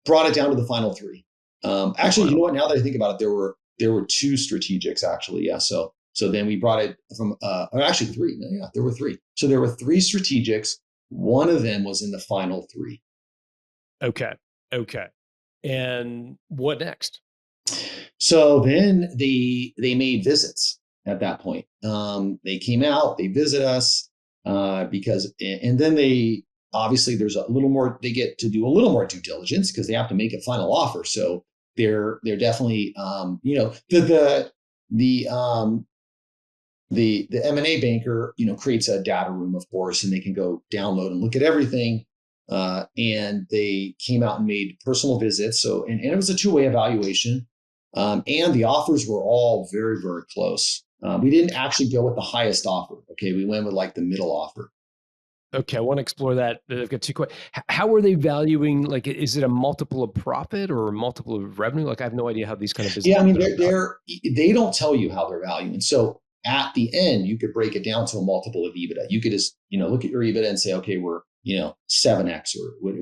brought it down to the final 3. Actually, you know what? Now that I think about it, there were 2 strategics actually. Yeah. So then we brought it from, or actually 3. No, yeah, there were 3. So there were 3 strategics. One of them was in the final 3. Okay. And what next? So then they made visits at that point. They came out, they visit us. because, and then they, obviously there's a little more, they get to do a little more due diligence because they have to make a final offer. So they're definitely, the M&A banker, creates a data room, of course, and they can go download and look at everything. And they came out and made personal visits. So, and it was a two-way evaluation. And the offers were all very, very close. We didn't actually go with the highest offer. Okay. We went with like the middle offer. Okay. I want to explore that. I've got two questions. How are they valuing? Like, is it a multiple of profit or a multiple of revenue? Like, I have no idea how these kind of businesses. Yeah. I mean, they don't tell you how they're valuing. So at the end, you could break it down to a multiple of EBITDA. You could just, look at your EBITDA and say, okay, we're, 7x or what,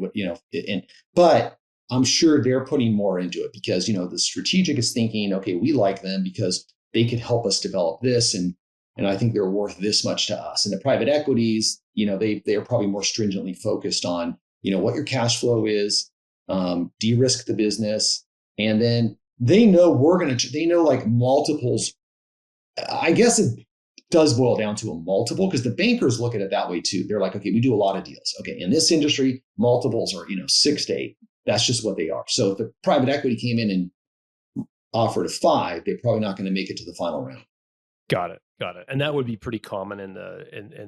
but I'm sure they're putting more into it because, the strategic is thinking, okay, we like them because they could help us develop this. And I think they're worth this much to us. And the private equities, they're probably more stringently focused on, what your cash flow is, de-risk the business. And then they know they know like multiples. I guess it does boil down to a multiple because the bankers look at it that way too. They're like, okay, we do a lot of deals. Okay. In this industry, multiples are, 6 to 8. That's just what they are. So if the private equity came in and offered a 5, they're probably not going to make it to the final round. Got it. And that would be pretty common in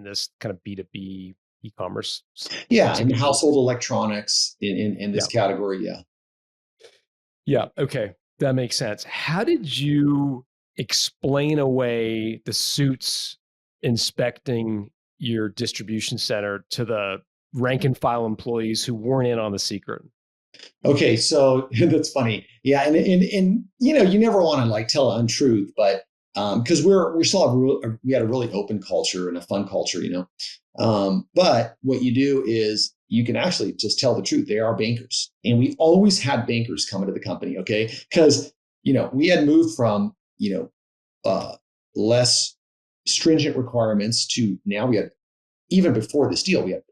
this kind of B2B e-commerce. Yeah. And household electronics in this category. Yeah. Yeah. Okay. That makes sense. How did you explain away the suits inspecting your distribution center to the rank and file employees who weren't in on the secret? Okay, so that's funny. Yeah, and you never want to like tell an untruth, but because we had a really open culture and a fun culture, but what you do is you can actually just tell the truth. They are bankers, and we always had bankers come into the company. Okay, because we had moved from less stringent requirements to now we had, even before this deal, we had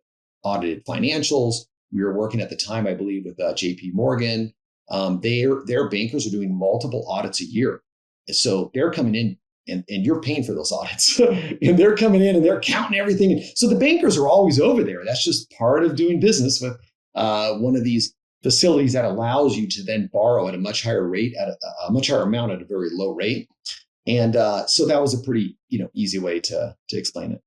audited financials. We were working at the time, I believe, with JP Morgan. Their bankers are doing multiple audits a year. So they're coming in and you're paying for those audits. And they're coming in and they're counting everything. So the bankers are always over there. That's just part of doing business with one of these facilities that allows you to then borrow at a much higher rate, at a much higher amount at a very low rate. And so that was a pretty easy way to explain it.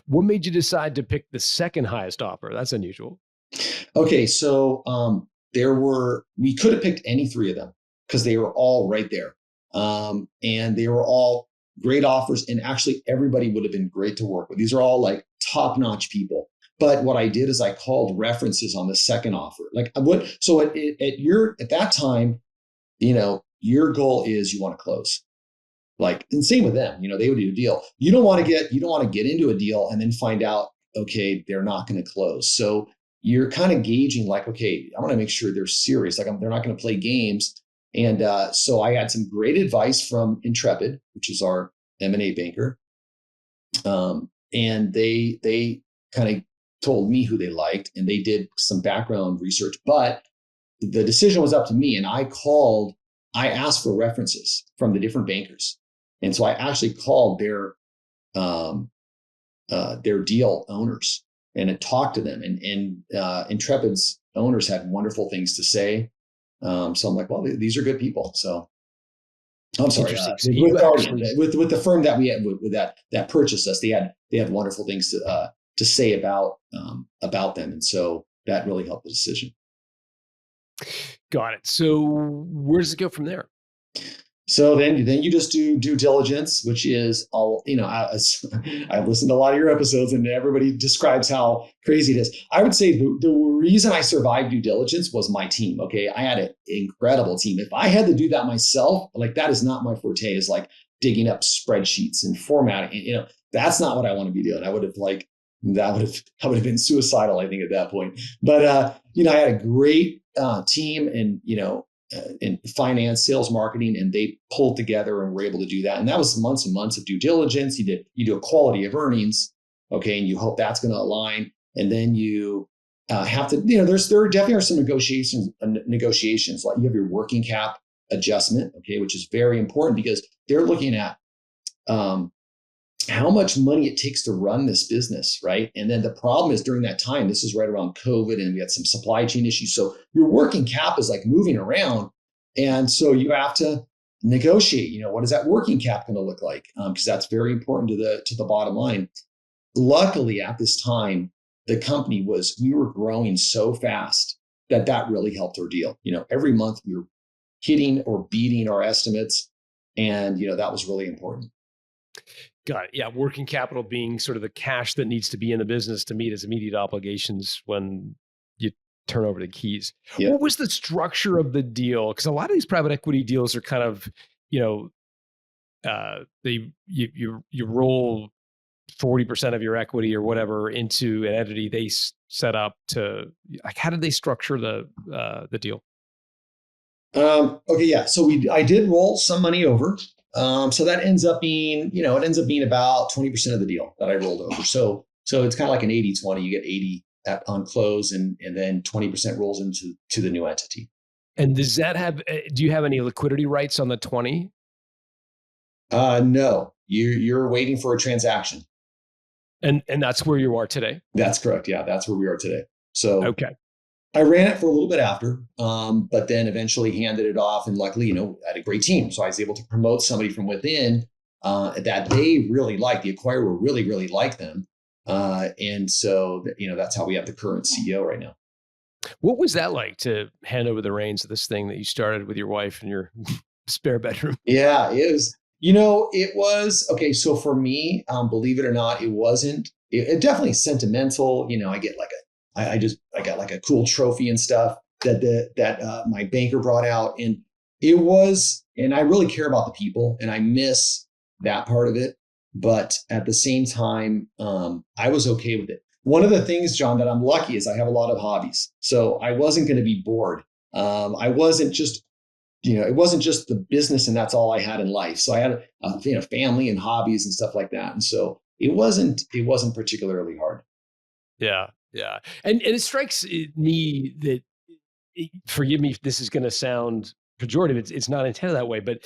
What made you decide to pick the second highest offer? That's unusual. Okay, so we could have picked any 3 of them because they were all right there. And they were all great offers. And actually, everybody would have been great to work with. These are all like top-notch people. But what I did is I called references on the second offer. Like what? So at that time, your goal is you want to close. Like, and same with them. They would do a deal. You don't want to get into a deal and then find out, okay, they're not going to close. So you're kind of gauging like, okay, I want to make sure they're serious. Like they're not going to play games. And so I had some great advice from Intrepid, which is our M&A banker. And they kind of told me who they liked and they did some background research, but the decision was up to me. And I asked for references from the different bankers. And so I actually called their deal owners and had talked to them, and Intrepid's owners had wonderful things to say. So I'm like, well, these are good people. So I'm sorry, with the firm that we had with that purchased us, they had wonderful things to say about them, and so that really helped the decision. Got it. So where does it go from there? So then you just do due diligence, which is all, I've listened to a lot of your episodes and everybody describes how crazy it is. I would say the reason I survived due diligence was my team. Okay. I had an incredible team. If I had to do that myself, like that is not my forte, is like digging up spreadsheets and formatting. That's not what I want to be doing. I would have been suicidal, I think, at that point. But, I had a great team and, in finance, sales, marketing, and they pulled together and were able to do that. And that was months and months of due diligence. You do a quality of earnings, okay, and you hope that's going to align. And then you have to, there definitely are some negotiations. Like you have your working cap adjustment, okay, which is very important because they're looking at how much money it takes to run this business, right? And then the problem is during that time, this is right around COVID, and we had some supply chain issues. So your working cap is like moving around. And so you have to negotiate, what is that working cap going to look like? Because that's very important to the bottom line. Luckily, at this time, we were growing so fast that really helped our deal. Every month we were hitting or beating our estimates. And, that was really important. Got it. Yeah. Working capital being sort of the cash that needs to be in the business to meet its immediate obligations when you turn over the keys. Yeah. What was the structure of the deal? Because a lot of these private equity deals are kind of, you roll 40% of your equity or whatever into an entity they set up to, like, how did they structure the deal? Okay. Yeah. So I did roll some money over. So that ends up being, about 20% of the deal that I rolled over. So it's kind of like an 80-20. You get 80 on close, and then 20% rolls into the new entity. And does that do you have any liquidity rights on the 20? No, you're waiting for a transaction. And that's where you are today? That's correct. Yeah, that's where we are today. So okay. I ran it for a little bit after, but then eventually handed it off. And luckily, I had a great team. So I was able to promote somebody from within that they really liked. The acquirer really, really liked them. And so, that's how we have the current CEO right now. What was that like to hand over the reins of this thing that you started with your wife in your spare bedroom? Yeah, it was. It was okay. So for me, believe it or not, it wasn't. It definitely sentimental. I got like a cool trophy and stuff that my banker brought out, and it was. And I really care about the people, and I miss that part of it. But at the same time, I was okay with it. One of the things, John, that I'm lucky is I have a lot of hobbies, so I wasn't going to be bored. I wasn't just. It wasn't just the business and that's all I had in life. So I had a family and hobbies and stuff like that. And so it wasn't particularly hard. Yeah. Yeah. And it strikes me that, forgive me if this is going to sound pejorative, it's not intended that way, but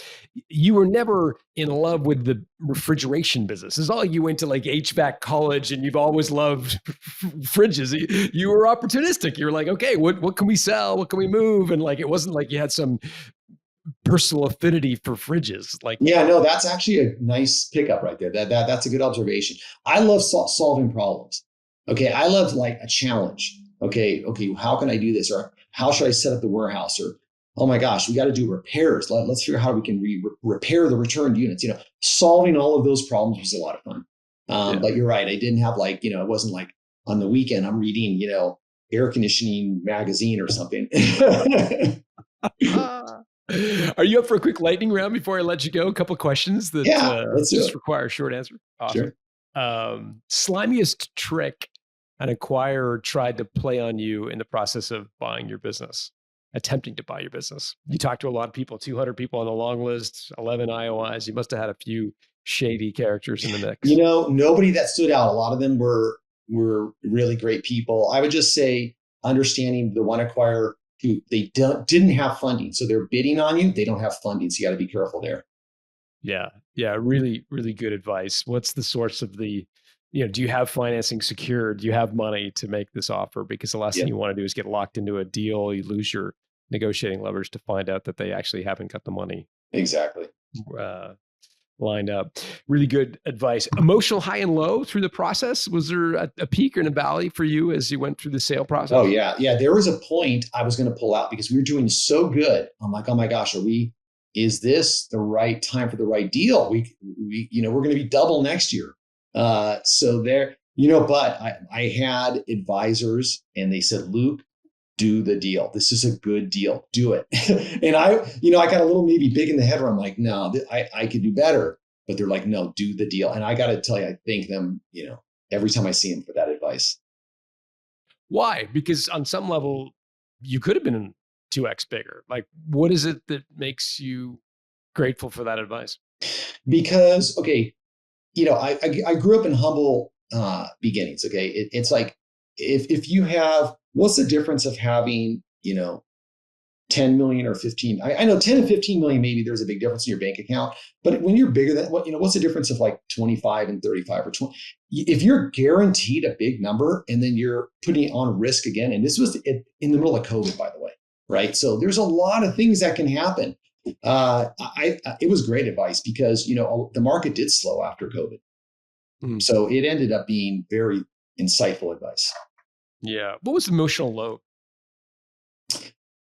you were never in love with the refrigeration business. It's not like you went to like HVAC college and you've always loved fridges. You were opportunistic. You were like, okay, what can we sell? What can we move? And like, it wasn't like you had some personal affinity for fridges. Like, yeah, no, that's actually a nice pickup right there. That's a good observation. I love solving problems. Okay. I love like a challenge. Okay. How can I do this? Or how should I set up the warehouse? Or, oh my gosh, we got to do repairs. Let's figure out how we can repair the returned units. Solving all of those problems was a lot of fun. But you're right. I didn't have it wasn't like on the weekend I'm reading, air conditioning magazine or something. Are you up for a quick lightning round before I let you go? A couple of questions that just require a short answer. Awesome. Sure. Slimiest trick an acquirer tried to play on you in the process of buying your business, attempting to buy your business. You talked to a lot of people, 200 people on the long list, 11 IOIs. You must have had a few shady characters in the mix. Nobody that stood out. A lot of them were really great people. I would just say understanding the one acquirer who they didn't have funding. So they're bidding on you. They don't have funding. So you got to be careful there. Yeah. Yeah. Really, really good advice. What's the source of do you have financing secured? Do you have money to make this offer? Because the last thing you want to do is get locked into a deal. You lose your negotiating leverage to find out that they actually haven't got the money. Exactly. Lined up. Really good advice. Emotional high and low through the process. Was there a peak or a valley for you as you went through the sale process? Oh yeah. Yeah. There was a point I was going to pull out because we were doing so good. I'm like, oh my gosh, is this the right time for the right deal? We're going to be double next year. So there, but I had advisors and they said, Luke, do the deal. This is a good deal. Do it. And I got a little maybe big in the head where I'm like, no, I could do better. But they're like, no, do the deal. And I got to tell you, I thank them, every time I see them for that advice. Why? Because on some level, you could have been 2x bigger. Like, what is it that makes you grateful for that advice? Because, okay, I grew up in humble beginnings. Okay. It's like, if you have, what's the difference of having, 10 million or 15. I know 10 and 15 million, maybe there's a big difference in your bank account. But when you're bigger than what's the difference of like 25 and 35 or 20? If you're guaranteed a big number and then you're putting it on risk again, and this was in the middle of COVID, by the way, right? So there's a lot of things that can happen. It was great advice because, the market did slow after COVID. So it ended up being very insightful advice. Yeah. What was the emotional low?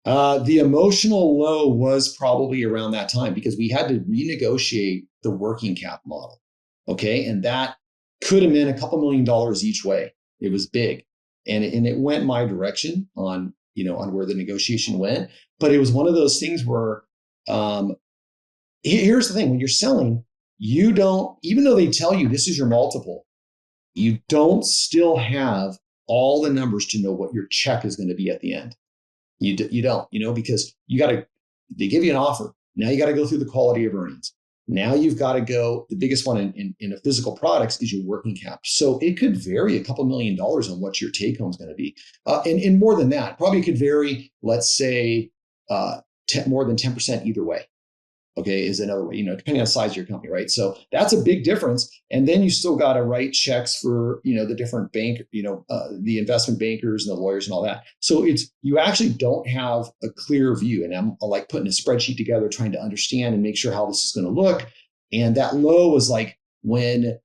The emotional low was probably around that time because we had to renegotiate the working cap model. Okay. And that could have been a couple $1 million each way. It was big. And it went my direction on where the negotiation went. But it was one of those things where, here's the thing, when you're selling, you don't, even though they tell you this is your multiple, you don't still have all the numbers to know what your check is going to be at the end. You don't, because they give you an offer. Now you got to go through the quality of earnings. Now you've got to go, the biggest one in a physical products is your working cap. So it could vary a couple $1 million on what your take home is going to be. And more than that, probably could vary, let's say, more than 10% either way. Okay, is another way, depending on the size of your company, right? So that's a big difference. And then you still got to write checks for, the different bank, the investment bankers and the lawyers and all that. So you actually don't have a clear view. And I'm like putting a spreadsheet together, trying to understand and make sure how this is going to look. And that low was like when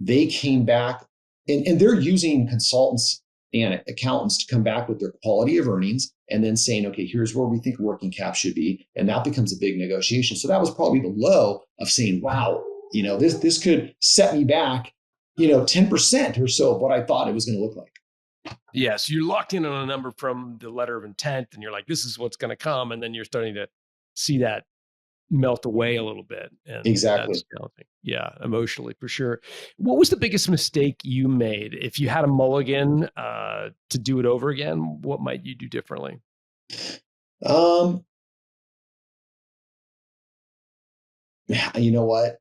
they came back and they're using consultants and accountants to come back with their quality of earnings and then saying, okay, here's where we think working cap should be. And that becomes a big negotiation. So that was probably the low of saying, wow, this could set me back, 10% or so of what I thought it was going to look like. Yeah. So you're locked in on a number from the letter of intent and you're like, this is what's going to come. And then you're starting to see that melt away a little bit. And exactly. That's challenging. Yeah, emotionally for sure. What was the biggest mistake you made? If you had a mulligan to do it over again, what might you do differently? You know what?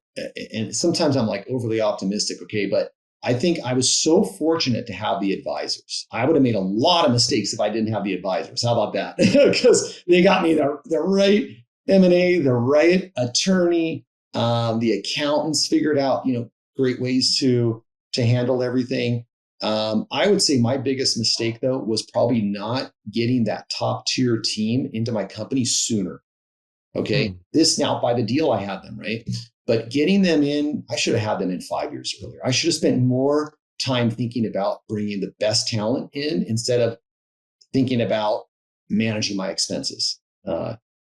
And sometimes I'm like overly optimistic. Okay. But I think I was so fortunate to have the advisors. I would have made a lot of mistakes if I didn't have the advisors. How about that? Because they got me the right M&A, the right attorney, the accountants figured out, great ways to handle everything. I would say my biggest mistake though was probably not getting that top tier team into my company sooner. Okay. This now by the deal I had them, right? But getting them in, I should have had them in 5 years earlier. I should have spent more time thinking about bringing the best talent in instead of thinking about managing my expenses.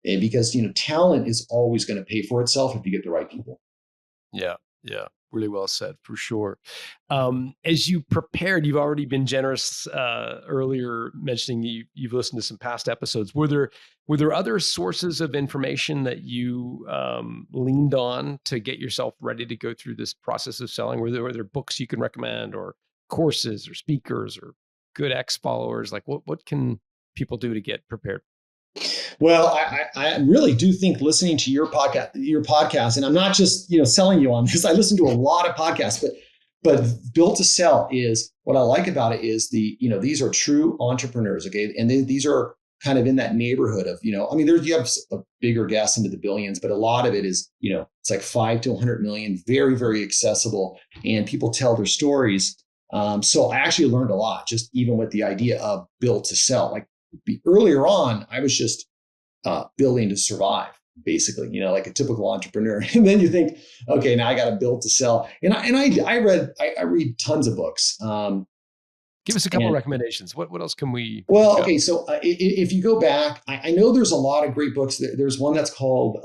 And because, talent is always going to pay for itself if you get the right people. Yeah. Yeah. Really well said for sure. As you prepared, you've already been generous earlier mentioning you've listened to some past episodes. Were there other sources of information that you leaned on to get yourself ready to go through this process of selling? Were there books you can recommend or courses or speakers or good ex followers? Like what can people do to get prepared? Well, I really do think listening to your podcast, and I'm not just, selling you on this. I listen to a lot of podcasts, but Built to Sell is what I like about it is these are true entrepreneurs. Okay. And these are kind of in that neighborhood of, you have a bigger guess into the billions, but a lot of it is, it's like 5 to 100 million, very, very accessible, and people tell their stories. So I actually learned a lot just even with the idea of Built to Sell. Like earlier on, I was just building to survive, basically, like a typical entrepreneur. And then you think, okay, now I got to build to sell. And I read tons of books. Give us a couple of recommendations. What else can we? Well, okay. So if you go back, I know there's a lot of great books. There's one that's called,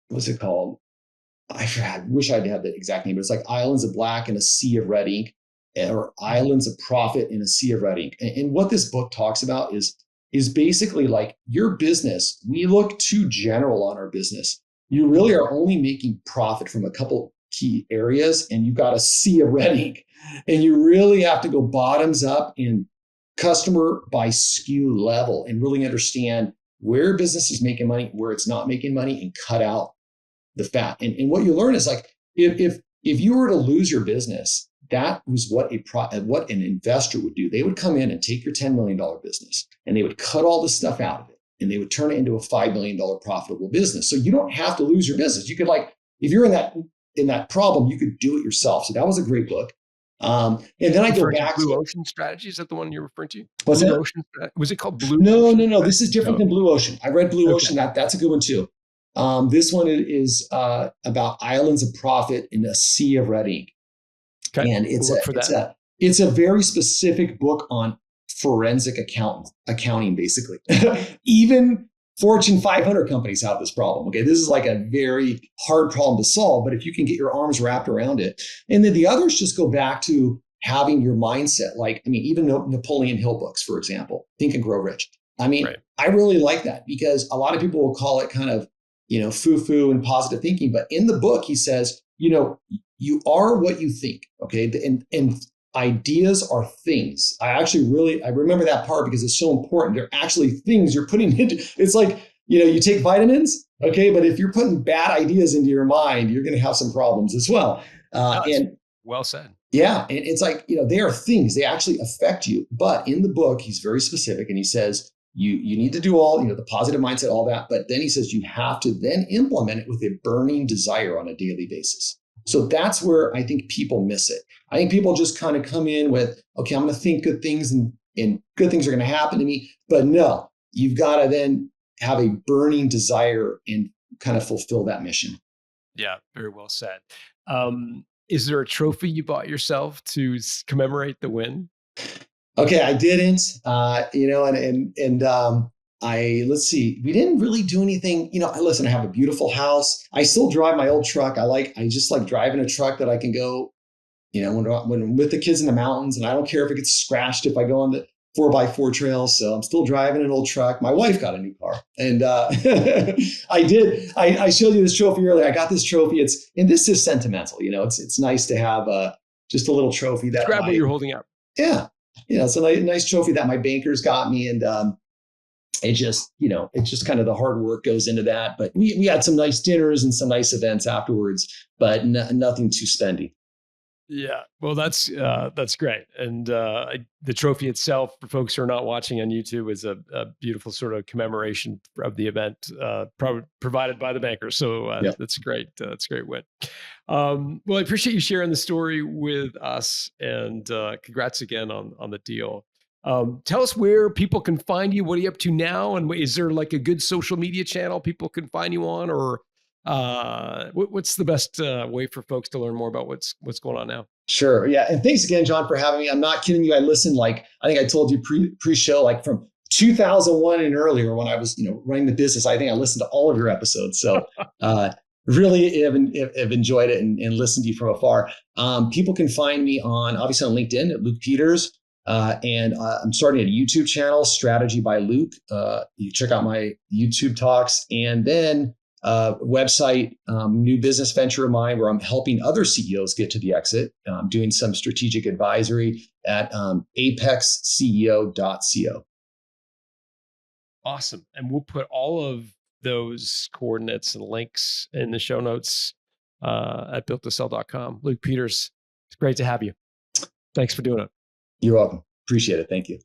what's it called? I wish I'd had the exact name, but it's like Islands of Black in a Sea of Red Ink, or Islands of Profit in a Sea of Red Ink. And what this book talks about is basically like your business. We look too general on our business. You really are only making profit from a couple key areas, and you've got a sea of red ink. And you really have to go bottoms up in customer by SKU level and really understand where business is making money, where it's not making money, and cut out the fat. And what you learn is like, if you were to lose your business that was what an investor would do. They would come in and take your $10 million business and they would cut all the stuff out of it and they would turn it into a $5 million profitable business. So you don't have to lose your business. You could, like, if you're in that problem, you could do it yourself. So that was a great book. And then I go back to Blue Ocean Strategy. Is that the one you're referring to? What's Blue that? Ocean? Was it called Blue? No, Ocean? no. This is different than Blue Ocean. I read Blue Ocean. That's a good one too. This one is about islands of profit in a sea of red ink. Okay. And it's a very specific book on forensic accounting, basically. Even Fortune 500 companies have this problem. Okay, this is like a very hard problem to solve, but if you can get your arms wrapped around it. And then the others just go back to having your mindset. Like, I mean, even Napoleon Hill books, for example, Think and Grow Rich. I mean, right. I really like that because a lot of people will call it kind of, foo-foo and positive thinking. But in the book, he says, you are what you think. Okay. And ideas are things. I remember that part because it's so important. They're actually things you're putting into. It's like, you take vitamins. Okay. But if you're putting bad ideas into your mind, you're going to have some problems as well. And well said. Yeah. And it's like, they are things, they actually affect you. But in the book, he's very specific and he says, you need to do all, the positive mindset, all that. But then he says you have to then implement it with a burning desire on a daily basis. So that's where I think people miss it. I think people just kind of come in with, okay, I'm going to think good things and good things are going to happen to me. But no, you've got to then have a burning desire and kind of fulfill that mission. Yeah, very well said. Is there a trophy you bought yourself to commemorate the win? Okay, I didn't, let's see, we didn't really do anything. Listen, I have a beautiful house. I still drive my old truck. I just like driving a truck that I can go, when I'm with the kids in the mountains, and I don't care if it gets scratched if I go on the 4x4 trails. So I'm still driving an old truck. My wife got a new car and I showed you this trophy earlier. I got this trophy. And this is sentimental. It's nice to have just a little trophy that Describe what you're holding up. Yeah. It's a nice trophy that my bankers got me. And it's just kind of the hard work goes into that. But we had some nice dinners and some nice events afterwards, but nothing too spendy. Yeah, well, that's great. And the trophy itself, for folks who are not watching on YouTube, is a beautiful sort of commemoration of the event provided by the bankers. So That's great. That's a great win. Well, I appreciate you sharing the story with us, and congrats again on the deal. Tell us where people can find you. What are you up to now? And is there like a good social media channel people can find you on, or what's the best way for folks to learn more about what's going on now? Sure. Yeah. And thanks again, John, for having me. I'm not kidding you. I listened, I think I told you pre-show, like from 2001 and earlier when I was, running the business. I think I listened to all of your episodes. So really have enjoyed it and listened to you from afar. People can find me obviously on LinkedIn at Luke Peters. And I'm starting a YouTube channel, Strategy by Luke. You check out my YouTube talks, and then website, new business venture of mine where I'm helping other CEOs get to the exit, doing some strategic advisory at apexceo.co. Awesome. And we'll put all of those coordinates and links in the show notes at builttosell.com. Luke Peters, it's great to have you. Thanks for doing it. You're welcome. Appreciate it. Thank you.